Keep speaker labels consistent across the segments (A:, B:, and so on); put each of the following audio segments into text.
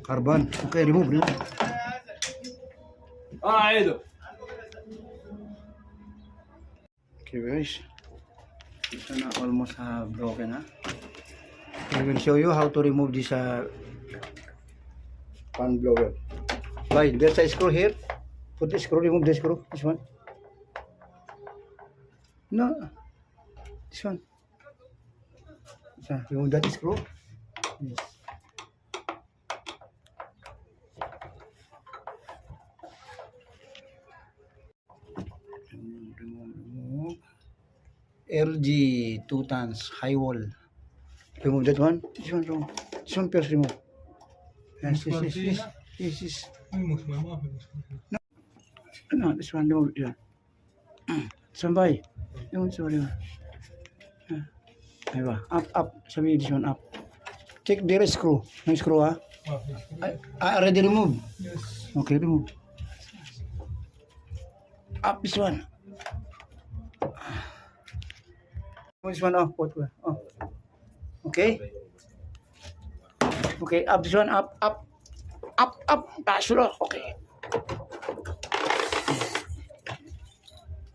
A: Carbon. Okay, remove.
B: عيدوا.
A: Okay guys. It's na almost broken ha. I will show you how to remove this fan blower. Right, there's a screw here. Put the screw, remove the screw. This one. No. This one. Remove that screw. Yes. Remove. LG 2 tons high wall. Remove that one. This one wrong. This one first remove. Yes, yes. No, this one remove. Yeah. This one by. Sorry. Aywa. Up. Sabi this one up. Check the screw. No screw ha. I already removed.
B: Yes.
A: Okay, remove. Up this one. This one off. Oh. Okay. Okay, up this one. Up. Taas okay.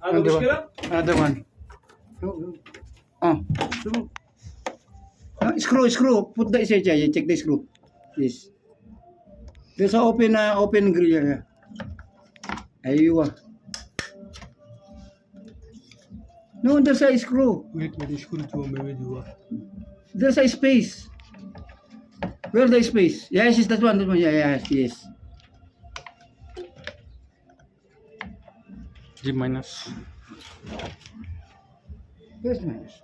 B: هذا مشكلة؟
A: Another one. Screw. Put the check the screw. Yes. There's an open grill here. Aywa. No, there's a screw.
B: Wait, screw to maybe do.
A: There's a space. Where's the space? Yes, that one. Yes.
B: G minus.
A: Where's minus?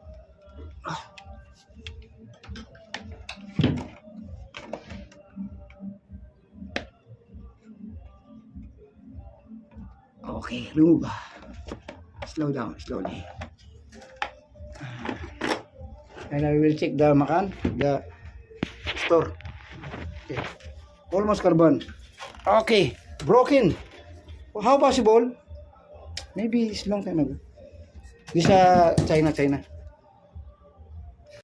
A: Okay, remove. Slow down, slowly. And I will check the store. Okay. Almost carbon. Okay, broken. How possible? Maybe it's long time ago. This China.